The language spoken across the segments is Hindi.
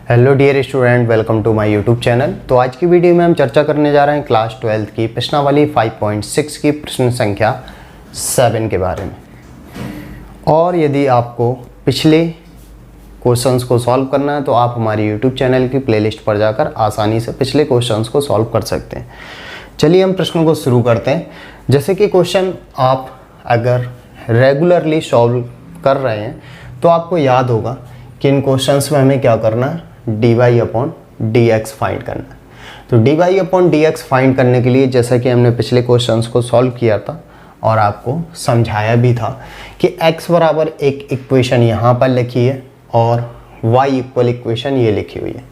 Hello dear student, welcome to my YouTube channel. तो आज की वीडियो में हम चर्चा करने जा रहे हैं क्लास 12 की प्रश्नावली 5.6 की प्रश्न संख्या 7 के बारे में। और यदि आपको पिछले क्वेश्चंस को सॉल्व करना है तो आप हमारे यूट्यूब चैनल की प्लेलिस्ट पर जाकर आसानी से पिछले क्वेश्चंस को सॉल्व कर सकते हैं। चलिए हम प्रश्नों को शुरू करते हैं। जैसे कि क्वेश्चन आप अगर रेगुलरली सॉल्व कर रहे हैं तो आपको याद होगा कि इन क्वेश्चंस में हमें क्या करना है, dy/dx फाइंड करना है। तो dy/dx फाइंड करने के लिए जैसा कि हमने पिछले क्वेश्चंस को सॉल्व किया था और आपको समझाया भी था कि x बराबर एक इक्वेशन यहाँ पर लिखी है और y इक्वल इक्वेशन ये लिखी हुई है।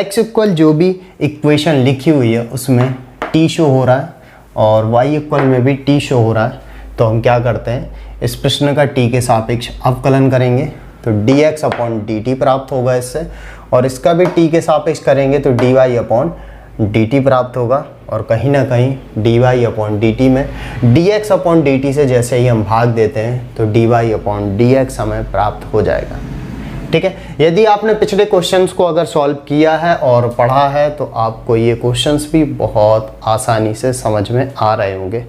x इक्वल जो भी इक्वेशन लिखी हुई है उसमें t शो हो रहा है और y इक्वल में भी t शो हो रहा है। तो हम क्या करते हैं, इस प्रश्न का t के सापेक्ष अवकलन करेंगे तो dx/dt प्राप्त होगा इससे, और इसका भी t के सापेक्ष करेंगे तो dy/dt प्राप्त होगा। और कहीं ना कहीं dy/dt में dx/dt से जैसे ही हम भाग देते हैं तो dy/dx हमें प्राप्त हो जाएगा। ठीक है, यदि आपने पिछले क्वेश्चंस को अगर सॉल्व किया है और पढ़ा है तो आपको ये क्वेश्चंस भी बहुत आसानी से समझ में आ रहे होंगे।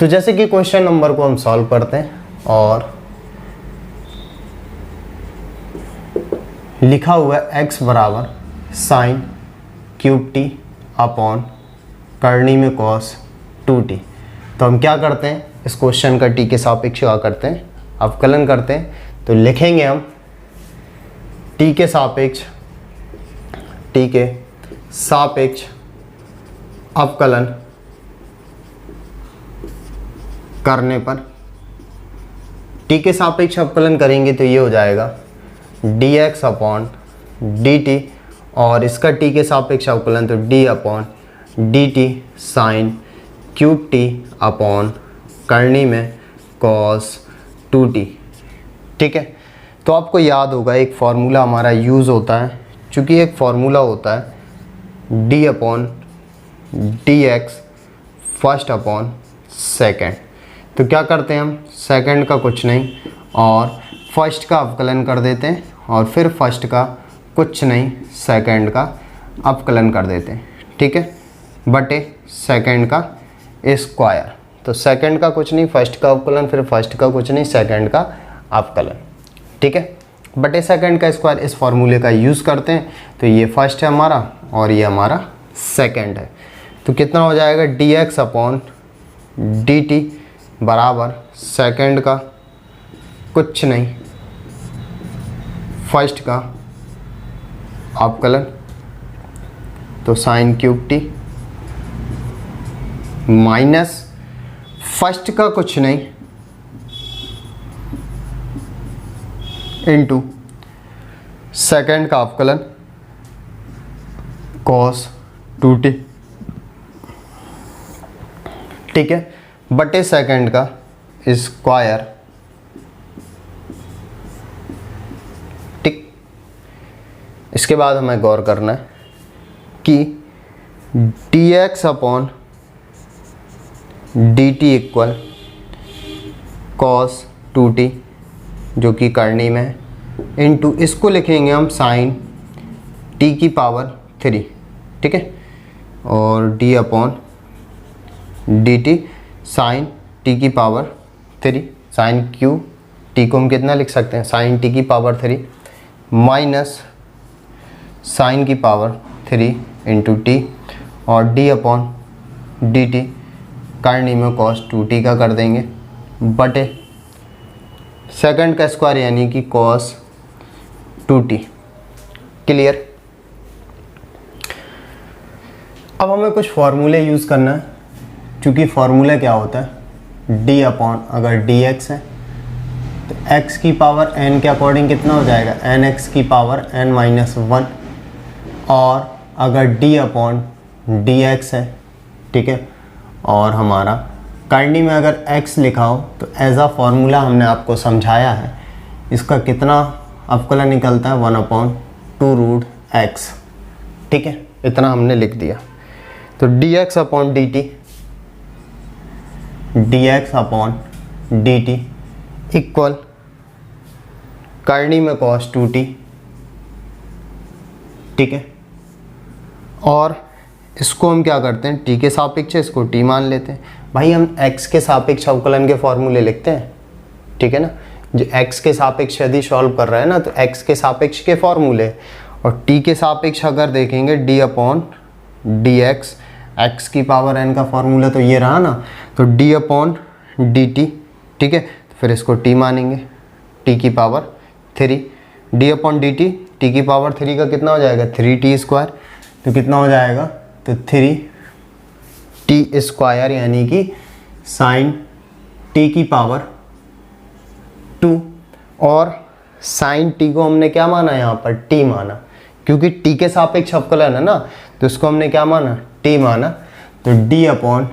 तो जैसे कि क्वेश्चन नंबर को हम सॉल्व करते हैं और लिखा हुआ है x बराबर साइन क्यूब टी अपॉन करनी में कॉस 2t। तो हम क्या करते हैं, इस क्वेश्चन का t के सापेक्ष क्या करते हैं, अवकलन करते हैं। तो लिखेंगे हम t के सापेक्ष अवकलन करने पर t के सापेक्ष अवकलन करेंगे तो ये हो जाएगा dx/dt, और इसका t के सापेक्ष अवकलन तो d/dt sine cube T upon करनी में कॉस 2t। ठीक है, तो आपको याद होगा एक फार्मूला हमारा यूज़ होता है, चूँकि एक फार्मूला होता है d/dx फर्स्ट अपॉन सेकेंड। तो क्या करते हैं हम, सेकेंड का कुछ नहीं और फर्स्ट का अवकलन कर देते हैं और फिर फर्स्ट का कुछ नहीं सेकेंड का अवकलन कर देते हैं। ठीक है, बटे सेकेंड का स्क्वायर। तो सेकेंड का कुछ नहीं फर्स्ट का अवकलन, फिर फर्स्ट का कुछ नहीं सेकेंड का अवकलन। ठीक है, बटे सेकेंड का स्क्वायर, इस फॉर्मूले का यूज़ करते हैं। तो ये फर्स्ट है हमारा और ये हमारा सेकेंड है। तो कितना हो जाएगा, dx/dt बराबर सेकेंड का कुछ नहीं फर्स्ट का अवकलन, तो sine cube T minus first का कुछ नहीं इनटू सेकेंड का अवकलन कॉस 2t। ठीक है, बटे सेकेंड का स्क्वायर। ठीक, इसके बाद हमें गौर करना है कि dx/dt इक्वल कॉस 2t जो कि करनी में है, इनटू इसको लिखेंगे हम साइन t की पावर 3। ठीक है, और d/dt साइन t की पावर 3, साइन क्यू t को हम कितना लिख सकते हैं, साइन t की पावर 3 माइनस साइन की पावर 3 इंटू टी, और d/dt करनी में कॉस 2t का कर देंगे बटे सेकंड का स्क्वायर यानी कि कॉस 2t। क्लियर। अब हमें कुछ फार्मूले यूज़ करना है, क्योंकि फार्मूला क्या होता है, अगर dx है तो x की पावर n के अकॉर्डिंग कितना हो जाएगा, nx की पावर n-1, और अगर d/dx है। ठीक है, और हमारा करनी में अगर x लिखा हो तो एज अ फार्मूला हमने आपको समझाया है, इसका कितना अवकलन निकलता है, 1/2√x। ठीक है, इतना हमने लिख दिया। तो dx/dt इक्वल करनी में cos 2t ठीक है। और इसको हम क्या करते हैं, टी के सापेक्ष इसको टी मान लेते हैं। भाई हम एक्स के सापेक्ष अवकलन के फॉर्मूले लिखते हैं, ठीक है ना। जो एक्स के सापेक्ष यदि सॉल्व कर रहे हैं ना, तो एक्स के सापेक्ष के फॉर्मूले, और टी के सापेक्ष अगर देखेंगे D upon d x, x की पावर एन का फॉर्मूला तो ये रहा ना, तो डी अपॉन डी टी, ठीक है। तो फिर इसको टी मानेंगे, टी की power 3, D upon D T, T की पावर 3 का कितना हो जाएगा 3t², तो कितना हो जाएगा, तो 3t² यानी कि साइन टी की पावर 2। और साइन टी को हमने क्या माना, यहाँ पर टी माना, क्योंकि टी के सापेक्ष अवकलन है ना, तो इसको हमने क्या माना, टी माना। तो डी अपॉन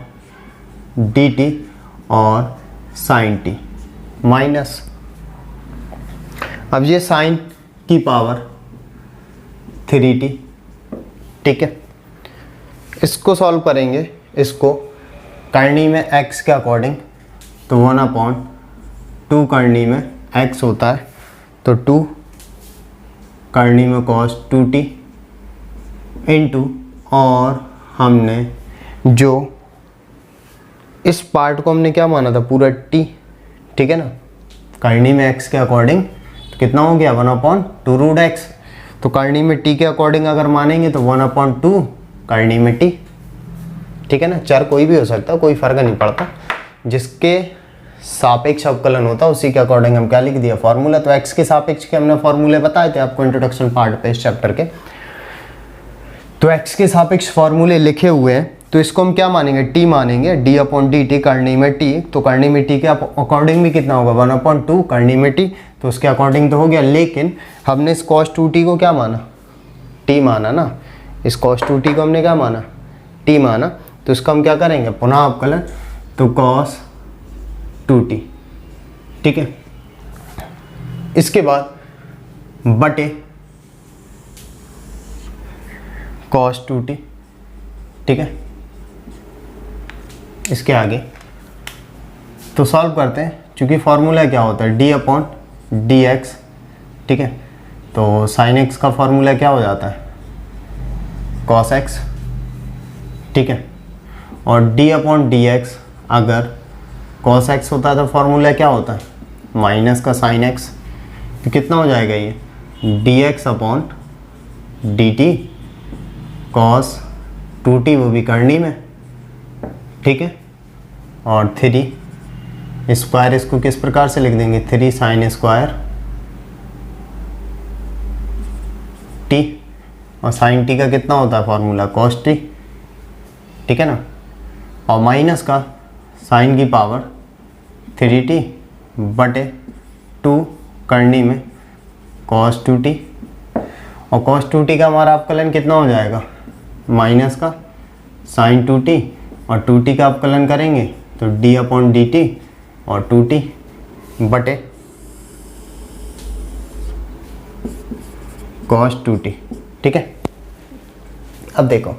डी टी और साइन टी माइनस, अब ये साइन की पावर 3t, ठीक है। इसको सॉल्व करेंगे, इसको करनी में x के अकॉर्डिंग, तो 1/2 करनी में x होता है, तो 2 करनी में cos 2t इंटू, और हमने जो इस पार्ट को हमने क्या माना था, पूरा t, ठीक है ना। करनी में x के अकॉर्डिंग तो कितना हो गया 1/2√x, तो करनी में t के अकॉर्डिंग अगर मानेंगे तो 1/2 करनी में t, ठीक है ना। चर कोई भी हो सकता, कोई फर्क नहीं पड़ता, जिसके सापेक्ष अवकलन होता है उसी के अकॉर्डिंग हम क्या लिख दिया फॉर्मूला। तो x के सापेक्ष के हमने फॉर्मूले बताए थे आपको इंट्रोडक्शन पार्ट पे इस चैप्टर के, तो x के सापेक्ष फॉर्मूले लिखे हुए हैं, तो इसको हम क्या मानेंगे, t मानेंगे, d अपॉन डी टी करनी में t, तो करनी में t के अकॉर्डिंग भी कितना होगा 1/2 करनी में t, तो उसके अकॉर्डिंग तो हो गया, लेकिन हमने इस cos 2t को क्या माना, t माना ना, इस cos 2t को हमने क्या माना, t माना, तो इसका हम क्या करेंगे पुनः अवकलन, तो cos 2t, ठीक है। इसके बाद बटे cos 2t, ठीक है। इसके आगे तो सॉल्व करते हैं, क्योंकि फॉर्मूला क्या होता है d अपॉन डी एक्स, ठीक है। तो साइन एक्स का फॉर्मूला क्या हो जाता है cos x, ठीक है। और d अपॉन डी एक्स, अगर cos x होता है तो फॉर्मूला क्या होता है माइनस का साइन x, तो कितना हो जाएगा ये dx upon D T cos 2t, वो भी करनी में, ठीक है। और 3 स्क्वायर, इसको किस प्रकार से लिख देंगे 3 साइन स्क्वायर t, और साइन t का कितना होता है फॉर्मूला cos t, ठीक है ना। और माइनस का साइन की पावर 3t बटे 2 करनी में cos 2t, और cos 2t का हमारा अवकलन कितना हो जाएगा माइनस का साइन 2t, और 2t का अवकलन करेंगे तो d अपॉन डी टी और 2t बटे cos 2t, ठीक है। अब देखो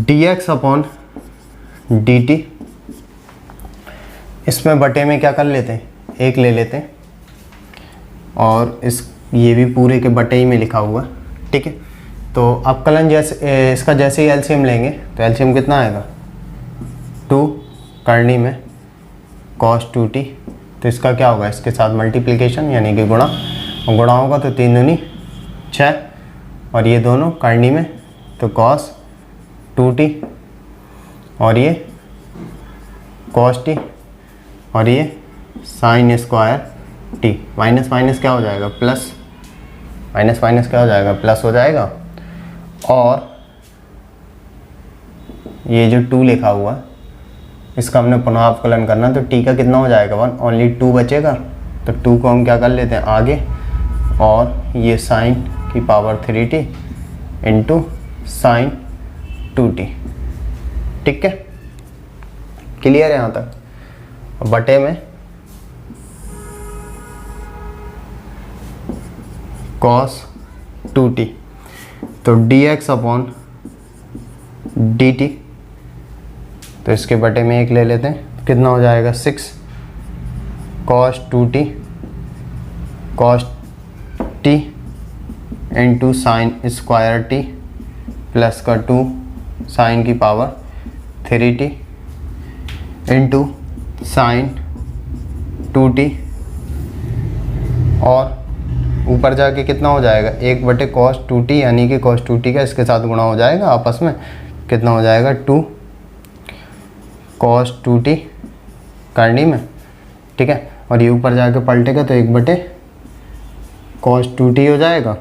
dx अपॉन dt, इसमें बटे में क्या कर लेते हैं, 1 ले लेते हैं, और ये भी पूरे के बटे ही में लिखा हुआ, ठीक है। तो अवकलन जैसे इसका जैसे ही एलसीएम लेंगे तो एलसीएम कितना आएगा 2 करनी में cos 2t, तो इसका क्या होगा, इसके साथ मल्टीप्लिकेशन यानी कि गुणा, और गुणा होगा तो 3 दूनी 6, और ये दोनों करनी में तो cos 2t, और ये cos t, और ये sign square t, minus minus क्या हो जाएगा प्लस, माइनस माइनस क्या हो जाएगा प्लस हो जाएगा, और ये जो 2 लिखा हुआ इसका हमने पुनः अवकलन करना, तो t का कितना हो जाएगा 1, ओनली 2 बचेगा, तो 2 को हम क्या कर लेते हैं आगे, और ये साइन की power 3t into sine 2t, ठीक है। क्लियर है यहाँ तक। बटे में cos 2t, तो dx अपॉन dt, तो इसके बटे में 1 ले लेते हैं, कितना हो जाएगा 6 cos 2t cos t into sine square T plus का 2 साइन की power 3t into sine 2t, और ऊपर जाके कितना हो जाएगा 1 बटे cos 2t, यानी कि cos 2t का इसके साथ गुणा हो जाएगा आपस में, कितना हो जाएगा 2 cos 2t करनी में, ठीक है। और ये ऊपर जाके पलटेगा तो 1 बटे cos 2t हो जाएगा,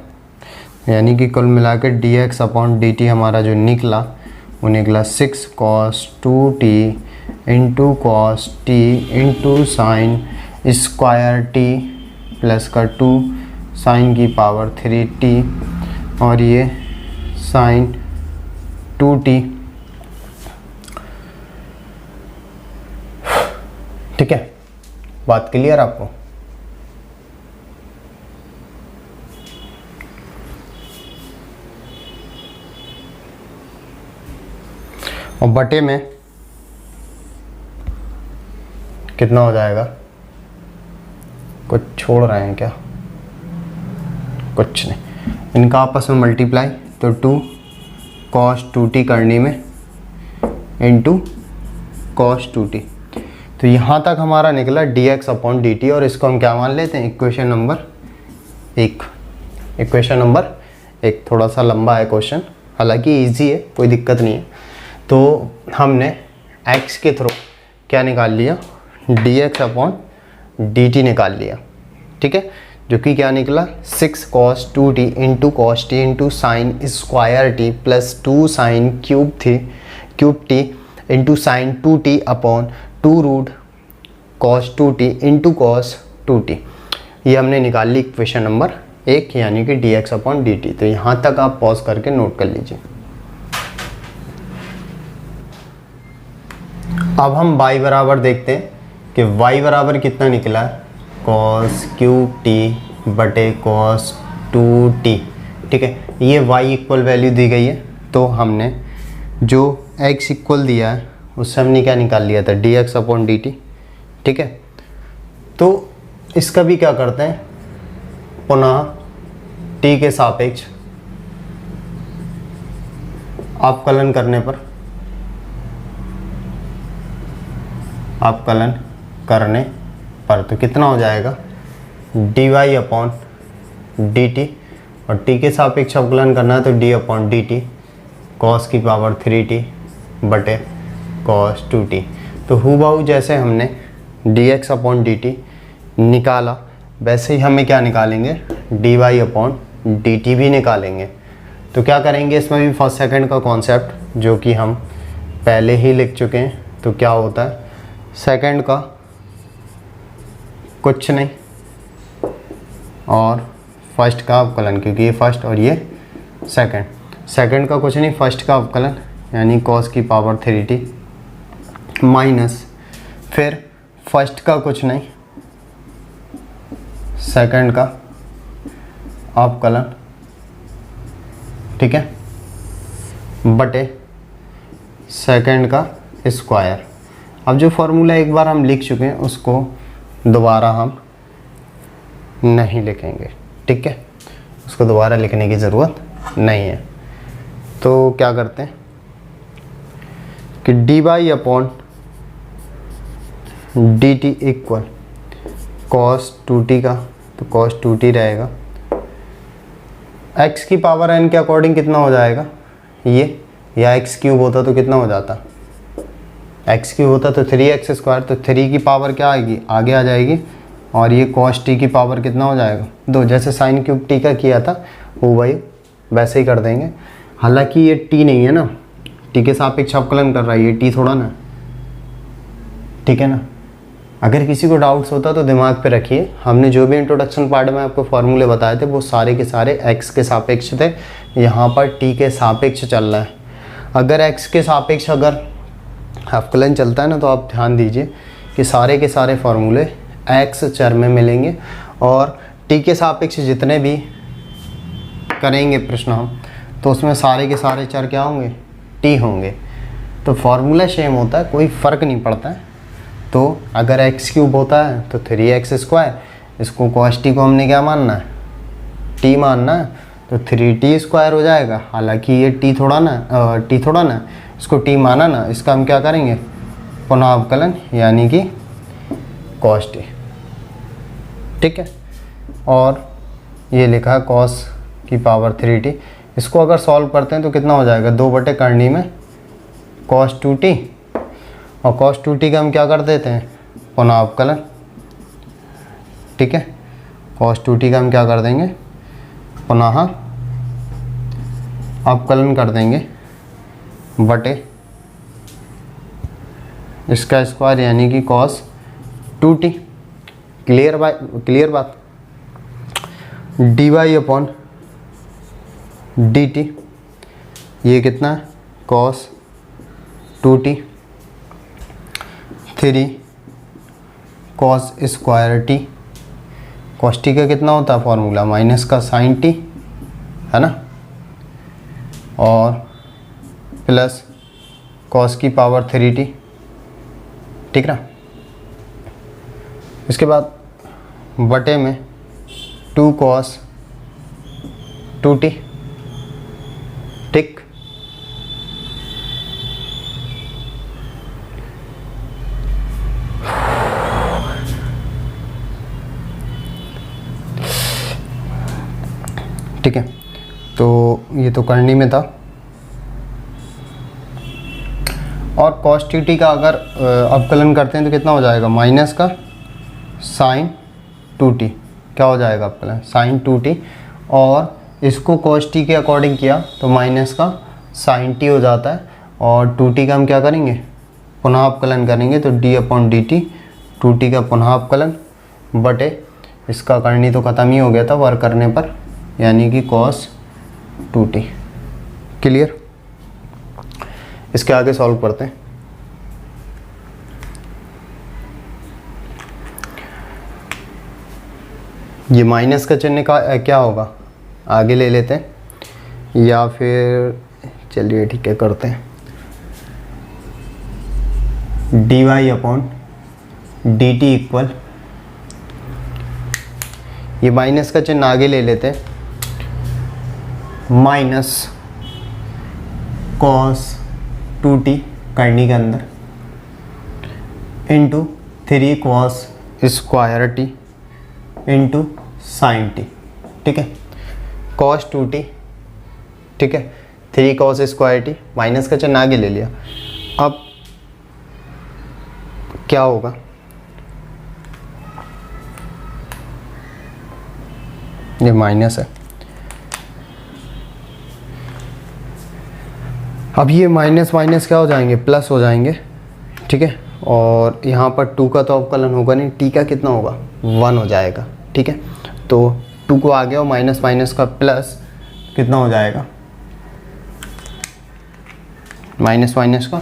यानी कि कुल मिला के dx अपॉन dt हमारा जो निकला वो निकला 6 cos 2t into cos t into sine square t plus का 2 साइन की पावर 3t, और ये साइन 2t, ठीक है। बात क्लियर आपको? और बटे में कितना हो जाएगा? कुछ छोड़ रहे हैं क्या? कुछ नहीं, इनका आपस में मल्टीप्लाई, तो 2 cos 2t करनी में इंटू cos 2t। तो यहाँ तक हमारा निकला dx अपॉन dt, और इसको हम क्या मान लेते हैं? Equation number 1। इक्वेशन नंबर 1 थोड़ा सा लंबा है क्वेश्चन, हालांकि इजी है, कोई दिक्कत नहीं है। तो हमने x के थ्रू क्या निकाल लिया? dx अपॉन dt निकाल लिया, ठीक है, जो कि क्या निकला 6 cos 2t into cos t into sine square t plus 2 sine cube t into sine 2t upon 2 root cos 2t into cos 2t। ये हमने निकाल ली इक्वेशन नंबर 1, यानी कि dx अपॉन dt। तो यहाँ तक आप पॉज करके नोट कर लीजिए। अब हम y बराबर देखते हैं कि y बराबर कितना निकला है? cos क्यूब t बटे cos 2t, ठीक है। ये y इक्वल वैल्यू दी गई है, तो हमने जो x इक्वल दिया है उससे हमने क्या निकाल लिया था? dx अपॉन dt, ठीक है। तो इसका भी क्या करते हैं? पुनः t के सापेक्ष अवकलन करने पर, अवकलन करने पर तो कितना हो जाएगा? dy अपॉन dt, और t के सापेक्ष अवकलन करना है तो d अपॉन dt cos की पावर 3t बटे cos 2t। तो हूबहू जैसे हमने dx अपॉन dt निकाला, वैसे ही हमें क्या निकालेंगे? dy अपॉन dt भी निकालेंगे। तो क्या करेंगे इसमें भी फर्स्ट सेकंड का कॉन्सेप्ट जो कि हम पहले ही लिख चुके हैं। तो क्या होता है? सेकंड का कुछ नहीं और फर्स्ट का अवकलन, क्योंकि ये फर्स्ट और ये सेकंड। सेकंड का कुछ नहीं, फर्स्ट का अवकलन यानी cos की पावर 3t माइनस फिर फर्स्ट का कुछ नहीं, सेकंड का अवकलन, ठीक है, बटे सेकंड का स्क्वायर। अब जो फॉर्मूला एक बार हम लिख चुके हैं उसको दोबारा हम नहीं लिखेंगे, ठीक है, उसको दोबारा लिखने की ज़रूरत नहीं है। तो क्या करते हैं कि dy upon dt equal cos 2t का, तो cos 2t रहेगा। x की पावर n के अकॉर्डिंग कितना हो जाएगा ये, या x क्यूब होता तो कितना हो जाता? x क्यूब होता तो 3x स्क्वायर, तो 3 की पावर क्या आएगी? आगे आ जाएगी, और ये cos t की पावर कितना हो जाएगा? 2। जैसे साइन क्यूब t का किया था वो भाई वैसे ही कर देंगे। हालांकि ये t नहीं है ना, t के सापेक्ष अवकलन कर रहा है, ये t थोड़ा ना, ठीक है ना। अगर किसी को डाउट्स होता तो दिमाग पे रखिए, हमने जो भी इंट्रोडक्शन पार्ट में आपको फॉर्मूले बताए थे वो सारे के सारे x के सापेक्ष थे। यहाँ पर t के सापेक्ष चल रहा है। अगर x के सापेक्ष अगर अवकलन चलता है ना, तो आप ध्यान दीजिए कि सारे के सारे फॉर्मूले x चर में मिलेंगे, और t के सापेक्ष जितने भी करेंगे प्रश्न हम, तो उसमें सारे के सारे चर क्या होंगे? t होंगे। तो फॉर्मूला सेम होता है, कोई फ़र्क नहीं पड़ता है। तो अगर x क्यूब होता है तो 3x स्क्वायर, इसको cos t को हमने क्या मानना है? t मानना है, तो 3t² हो जाएगा। हालांकि ये t थोड़ा ना, इसको t माना ना, इसका हम क्या करेंगे, पुनः अवकलन, यानी कि cos t। ठीक है, और ये लिखा है cos की पावर 3t। इसको अगर सॉल्व करते हैं तो कितना हो जाएगा, 2/करनी में cos 2t, और cos 2t का हम क्या कर देते हैं, पुनः अवकलन। ठीक है, cos 2t का हम क्या कर देंगे, पुनः अवकलन कर देंगे बटे इसका स्क्वायर, यानी कि cos 2t। क्लियर बात। dy/dt ये कितना है, cos 2t 3 cos square t। cos t का कितना होता है फॉर्मूला, माइनस का sin t, है ना, और प्लस cos की पावर 3t। ठीक ना, इसके बाद बटे में 2 cos 2t। ठीक, ठीक है, तो ये तो करनी में था। और cos 2t का अगर अवकलन करते हैं तो कितना हो जाएगा, माइनस का sin 2t। क्या हो जाएगा अवकलन, sin 2t, और इसको cos t के अकॉर्डिंग किया तो माइनस का sin t हो जाता है, और 2t का हम क्या करेंगे, पुनः अवकलन करेंगे, तो d/dt 2t का पुनः अवकलन बटे इसका करनी तो ख़त्म ही हो गया था वर्क करने पर, यानी कि cos 2t। क्लियर, इसके आगे सॉल्व करते हैं। ये माइनस का चिन्ह का क्या होगा, आगे ले लेते हैं, या फिर चलिए ठीक है करते हैं, dy/dt इक्वल, ये माइनस का चिन्ह आगे ले लेते हैं, माइनस cos 2t करनी के अंदर into 3 cos square t into sin t। ठीक है, cos 2t, ठीक है, 3 cos स्क्वायर t, माइनस का चिन्ह आगे ले लिया। अब क्या होगा, ये माइनस है, अब ये माइनस माइनस क्या हो जाएंगे, प्लस हो जाएंगे। ठीक है, और यहाँ पर 2 का तो अवकलन होगा नहीं, t का कितना होगा, 1 हो जाएगा। ठीक है, तो 2 को आ गया और माइनस माइनस का प्लस कितना हो जाएगा, माइनस माइनस का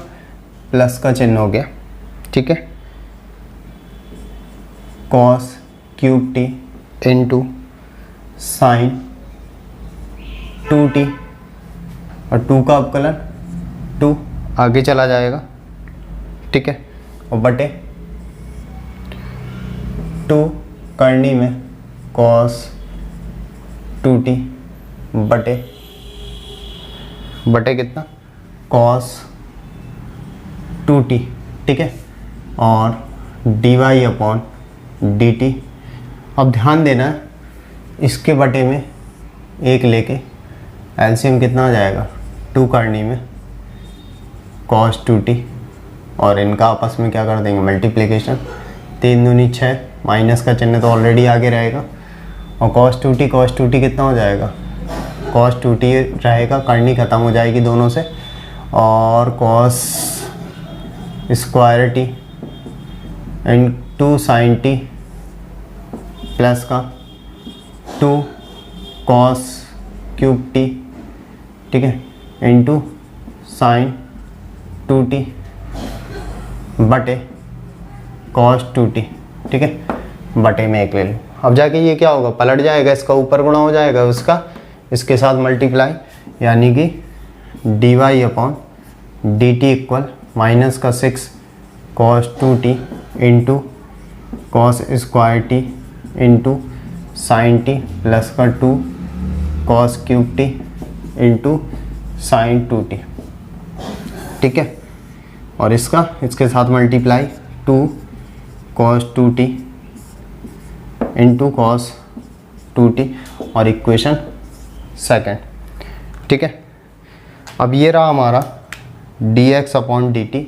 प्लस का चिन्ह हो गया। ठीक है, cos cube t into sine 2t, और 2 का अवकलन 2 आगे चला जाएगा। ठीक है, और बटे 2 करनी में cos 2t बटे कितना, cos 2t। ठीक है, और dy/dt। अब ध्यान देना, इसके बटे में 1 लेके एलसीएम कितना आ जाएगा, 2 करनी में cos 2t, और इनका आपस में क्या कर देंगे, मल्टीप्लिकेशन, 3 दूनी 6, माइनस का चिन्ह तो ऑलरेडी आगे रहेगा, और cos 2t कितना हो जाएगा, cos 2t रहेगा, करनी ख़त्म हो जाएगी दोनों से, और cos square t into sign t plus का 2 cos क्यूब t, ठीक है, इंटू साइन 2t बटे cos 2t। ठीक है, बटे में 1 ले लो। अब जाके ये क्या होगा, पलट जाएगा, इसका ऊपर गुणा हो जाएगा उसका इसके साथ मल्टीप्लाई, यानी कि dy/dt इक्वल माइनस का 6 cos 2t into cos square t into sign t plus का 2 cos cube T into sine 2t, ठीक है। और इसके साथ multiply 2 cos 2t into cos 2t और इक्वेशन सेकेंड, ठीक है। अब ये रहा हमारा dx अपॉन dt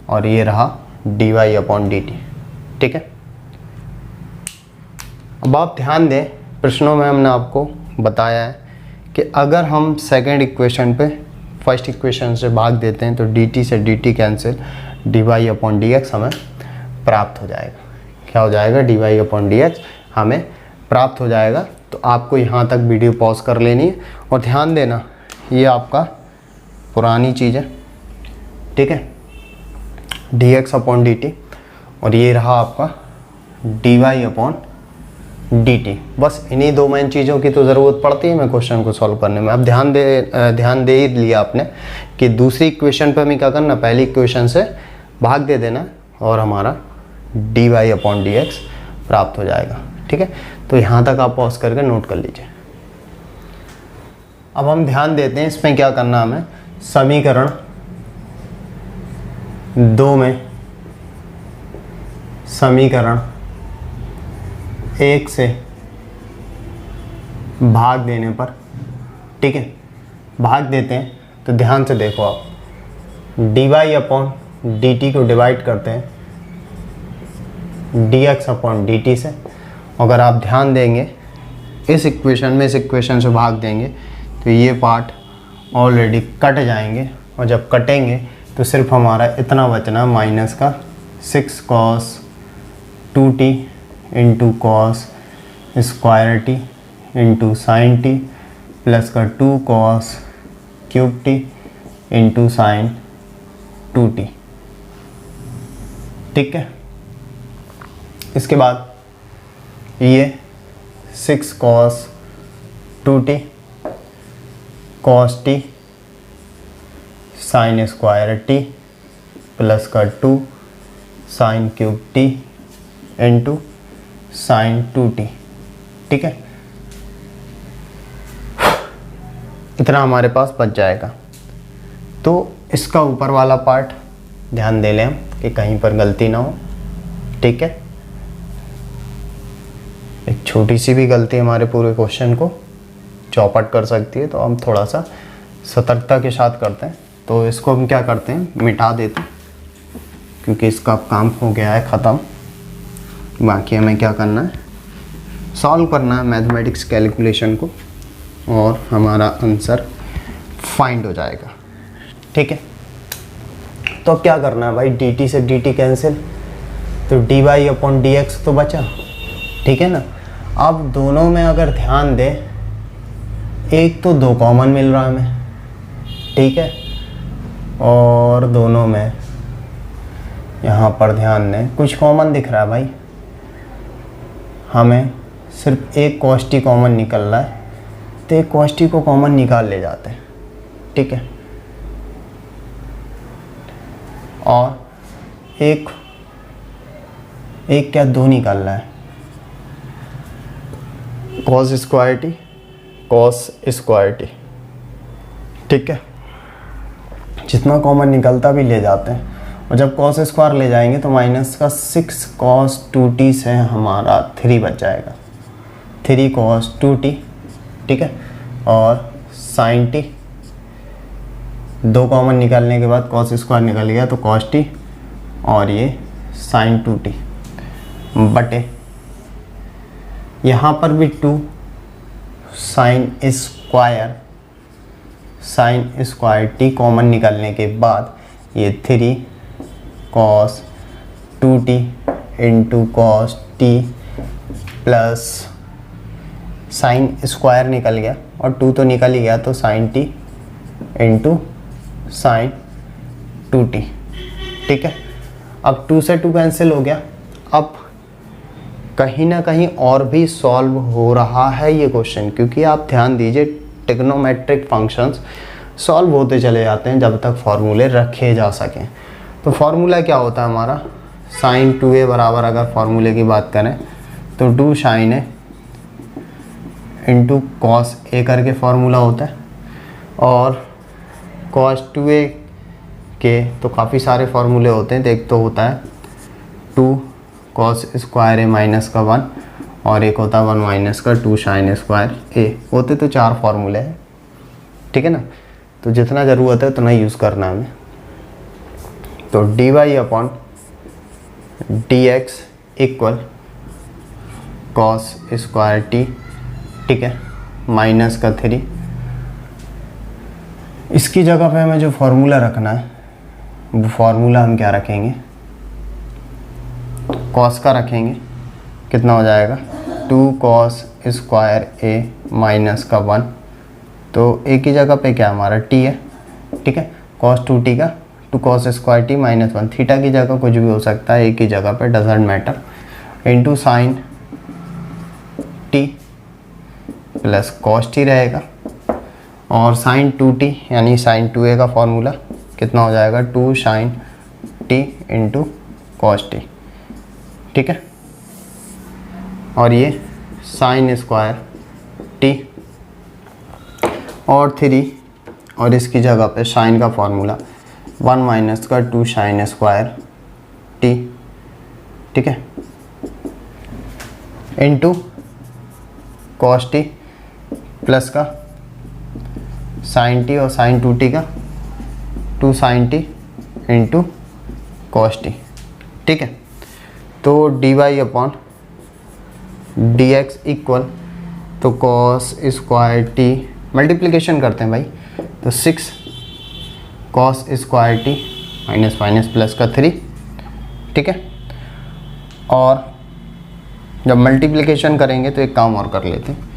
और ये रहा dy अपॉन dt, ठीक है। अब आप ध्यान दें, प्रश्नों में हमने आपको बताया है कि अगर हम सेकेंड इक्वेशन पे फर्स्ट इक्वेशन से भाग देते हैं तो dt से dt cancel, dy upon dx हमें प्राप्त हो जाएगा। क्या हो जाएगा? dy अपॉन dx हमें प्राप्त हो जाएगा। तो आपको यहाँ तक वीडियो पॉज कर लेनी है और ध्यान देना, ये आपका पुरानी चीज़ है, ठीक है, dx अपॉन dt और ये रहा आपका dy अपॉन dt। बस इन्हीं दो मेन चीज़ों की तो ज़रूरत पड़ती है मैं क्वेश्चन को सॉल्व करने में। अब ध्यान दे ही लिया आपने कि दूसरी इक्वेशन पे हमें क्या करना, पहली इक्वेशन से भाग दे देना और हमारा dy अपॉन dx प्राप्त हो जाएगा, ठीक है। तो यहाँ तक आप पॉज करके नोट कर लीजिए। अब हम ध्यान देते हैं इसमें क्या करना हमें, समीकरण 2 में समीकरण 1 से भाग देने पर, ठीक है, भाग देते हैं तो ध्यान से देखो आप, dy अपॉन dt को डिवाइड करते हैं dx अपॉन dt से। अगर आप ध्यान देंगे इस इक्वेशन से भाग देंगे तो ये पार्ट ऑलरेडी कट जाएंगे और जब कटेंगे तो सिर्फ हमारा इतना बचना माइनस का 6 cos 2t into cos square t into sine T plus का 2 cos cube T into sine 2t, ठीक है। इसके बाद ये 6 cos 2t cos t sign square T plus का 2 sine cube T into sine 2t, ठीक है। इतना हमारे पास बच जाएगा। तो इसका ऊपर वाला पार्ट ध्यान दे लें हम कि कहीं पर गलती ना हो, ठीक है। एक छोटी सी भी गलती हमारे पूरे क्वेश्चन को चौपट कर सकती है, तो हम थोड़ा सा सतर्कता के साथ करते हैं। तो इसको हम क्या करते हैं, मिटा देते हैं क्योंकि इसका काम हो गया है ख़त्म। बाकी हमें क्या करना है, सॉल्व करना है मैथमेटिक्स कैलकुलेशन को और हमारा आंसर फाइंड हो जाएगा, ठीक है। तो अब क्या करना है भाई, dt से dt कैंसिल, तो dy अपॉन dx तो बचा, ठीक है ना। अब दोनों में अगर ध्यान दें, एक तो 2 कॉमन मिल रहा है हमें, ठीक है, और दोनों में यहाँ पर ध्यान दें कुछ कॉमन दिख रहा है भाई, हमें सिर्फ एक cos t कॉमन निकल रहा है, तो एक cos t को कॉमन निकाल ले जाते हैं, ठीक है। और एक क्या 2 निकाल रहा है, cos स्क्वायर टी, ठीक है। जितना कॉमन निकलता भी ले जाते हैं और जब cos स्क्वायर ले जाएंगे तो माइनस का 6 cos 2t से हमारा 3 बच जाएगा, 3 cos 2t, ठीक है। और sin t 2 कॉमन निकालने के बाद cos स्क्वायर निकल गया तो cos t और ये sin 2t बटे यहाँ पर भी 2 sin स्क्वायर t कॉमन निकालने के बाद ये 3 cos 2t into cos t plus sin square निकल गया और 2 तो निकल ही गया, तो sin t into sin 2t, ठीक है। अब 2 से 2 कैंसिल हो गया। अब कहीं ना कहीं और भी सॉल्व हो रहा है ये क्वेश्चन, क्योंकि आप ध्यान दीजिए ट्रिग्नोमेट्रिक फंक्शंस सॉल्व होते चले जाते हैं जब तक फॉर्मूले रखे जा सकें। तो फार्मूला क्या होता है हमारा, sin 2a बराबर, अगर फार्मूले की बात करें तो 2 sin a into cos A करके फॉर्मूला होता है, और कॉस 2a के तो काफ़ी सारे फॉर्मूले होते हैं। तो एक तो होता है 2 कॉस स्क्वायर ए माइनस का 1, और एक होता है 1 माइनस का 2 साइन स्क्वायर ए। होते तो 4 फॉर्मूले हैं, ठीक है ना। तो जितना ज़रूरत है उतना यूज़ करना है हमें। तो d y upon d x equal cos square t, ठीक है, माइनस का 3। इसकी जगह पे हमें जो फॉर्मूला रखना है वो फॉर्मूला हम क्या रखेंगे, कॉस का रखेंगे। कितना हो जाएगा 2 कॉस स्क्वायर ए माइनस का 1, तो ए की जगह पे क्या हमारा टी है, ठीक है, कॉस 2t का 2 cos square t minus 1, theta की जगह कुछ भी हो सकता है, ए की जगह पे doesn't matter, into sine T plus cos T रहेगा, और साइन 2t यानी साइन 2a का फॉर्मूला कितना हो जाएगा 2 sine t into cos t, ठीक है, और ये साइन स्क्वायर टी और 3, और इसकी जगह पे साइन का फॉर्मूला 1 माइनस का 2 साइन स्क्वायर टी, ठीक है, इंटू कॉस टी प्लस का साइन टी और साइन 2t का 2 sine t into cos t, ठीक है। तो d y upon d x equal, तो कॉस स्क्वायर टी मल्टीप्लिकेशन करते हैं भाई, तो 6 cos square t minus minus plus का 3, ठीक है। और जब मल्टीप्लिकेशन करेंगे तो एक काम और कर लेते हैं,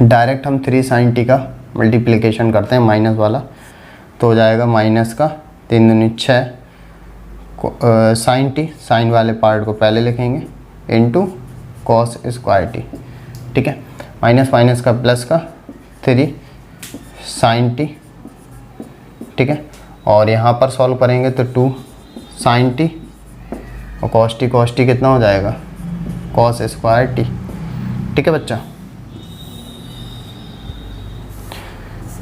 डायरेक्ट हम 3 साइन टी का मल्टीप्लिकेशन करते हैं माइनस वाला, तो हो जाएगा माइनस का 3 दूनी 6 साइन टी, साइन वाले पार्ट को पहले लिखेंगे, इंटू कॉस स्क्वायर टी, ठीक है, माइनस माइनस का प्लस का 3 साइन टी, ठीक है, और यहाँ पर सॉल्व करेंगे तो 2 साइन टी और कॉस टी कितना हो जाएगा कॉस स्क्वायर टी, ठीक है बच्चा।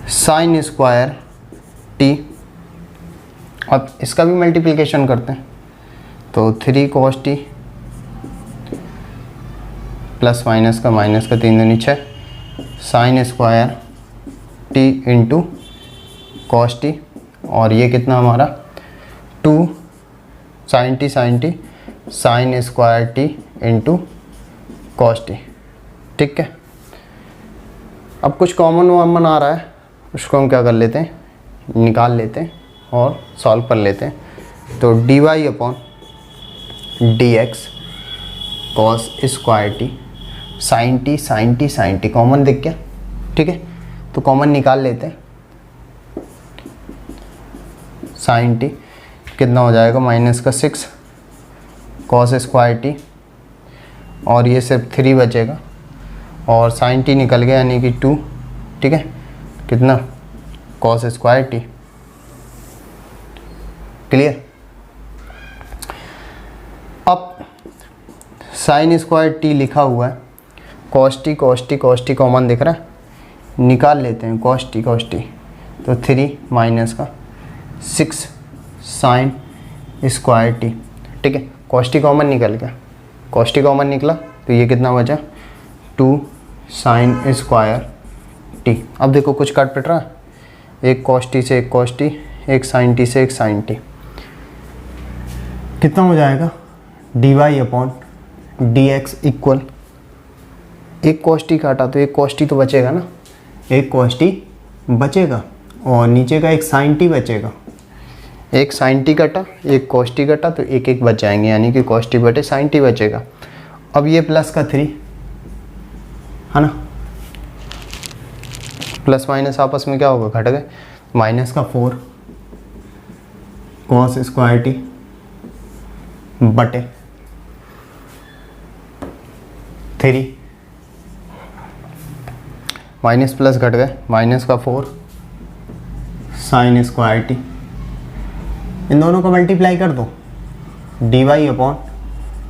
साइन स्क्वायर टी, अब इसका भी मल्टीप्लिकेशन करते हैं, तो 3 कॉस टी प्लस माइनस का 3 दूनी 6 sine square t into cos t, और ये कितना हमारा 2 sine t sine square t into cos t, ठीक है। अब कुछ कॉमन आ रहा है, उसको हम क्या कर लेते हैं, निकाल लेते हैं और सॉल्व कर लेते हैं। तो d y upon d x cos square t sine t common दिख गया, ठीक है, तो कॉमन निकाल लेते हैं। साइन टी कितना हो जाएगा माइनस का 6 कॉस स्क्वायर टी, और ये सिर्फ 3 बचेगा, और साइन टी निकल गया यानी कि 2, ठीक है, कितना कॉस स्क्वायर टी, क्लियर। अब साइन स्क्वायर टी लिखा हुआ है, कॉस टी कॉमन दिख रहा है, निकाल लेते हैं कॉस टी, तो 3 माइनस का 6 साइन स्क्वायर टी, ठीक है, कॉस टी कॉमन निकल गया, कॉस टी कॉमन निकला तो ये कितना बचा 2 साइन स्क्वायर टी। अब देखो कुछ काट पिट रहा है, एक कॉस टी से एक कॉस टी, एक साइन टी से एक साइन टी, कितना हो जाएगा d y upon d x equal, एक कॉस टी काटा तो एक कॉस टी तो बचेगा ना, एक कॉस टी बचेगा और नीचे का एक साइन टी बचेगा, एक साइन टी कटा एक कॉस टी कटा तो एक एक बच जाएंगे, यानी कि कॉस टी बटे साइन टी बचेगा। अब ये प्लस का 3 है ना, प्लस माइनस आपस में क्या होगा घट गए, माइनस का 4 कॉस स्क्वायर टी बटे 3, माइनस प्लस घट गए, माइनस का 4 साइन स्क्वायर टी, इन दोनों को मल्टीप्लाई कर दो, डी वाई अपॉन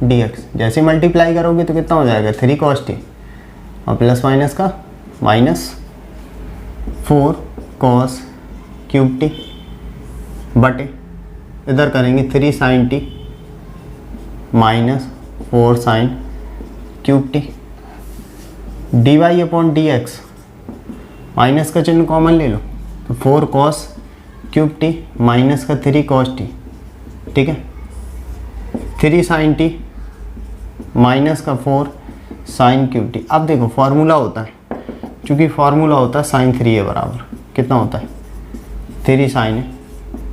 dx। जैसे मल्टीप्लाई करोगे तो कितना हो जाएगा 3 cos t और प्लस माइनस का माइनस 4 cos क्यूब टी बटे इधर करेंगे 3 sin t minus 4 sin cube t d y upon d x, minus का चिन्ह कॉमन ले लो तो 4 cos क्यूब टी माइनस का 3 cos टी, ठीक है, 3 sin t माइनस का 4 sin क्यूब टी। अब देखो फार्मूला होता है, चूँकि फार्मूला होता है sin 3 है बराबर कितना होता है 3 sin है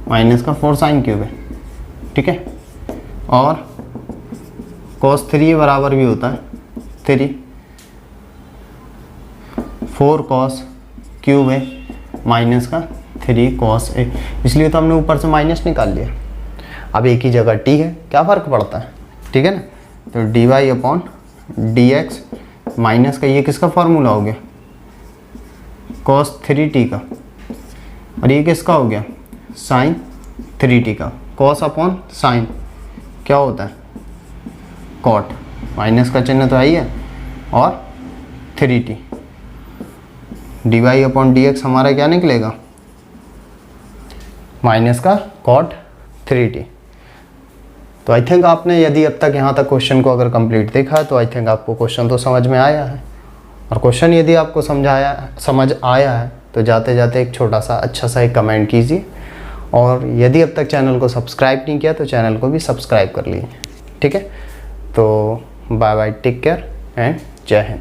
माइनस का 4 sin क्यूब है, ठीक है, और cos 3 बराबर भी होता है 3 4 cos क्यूब है माइनस का 3 cos ए, इसलिए तो हमने ऊपर से माइनस निकाल लिया। अब एक ही जगह t है, क्या फ़र्क पड़ता है, ठीक है ना। तो d y upon d x minus का ये किसका फार्मूला हो गया cos 3t का, और ये किसका हो गया sin 3t का। cos अपॉन sin क्या होता है cot, माइनस का चिन्ह तो आई है, और 3t d y upon d x हमारा क्या निकलेगा माइनस का cot 3t। तो आई थिंक आपने यदि अब तक यहाँ तक क्वेश्चन को अगर कंप्लीट देखा है तो आई थिंक आपको क्वेश्चन तो समझ में आया है, और क्वेश्चन यदि आपको समझ आया है तो जाते जाते एक छोटा सा अच्छा सा एक कमेंट कीजिए, और यदि अब तक चैनल को सब्सक्राइब नहीं किया तो चैनल को भी सब्सक्राइब कर लीजिए, ठीक है। तो bye bye, take care and जय हिंद।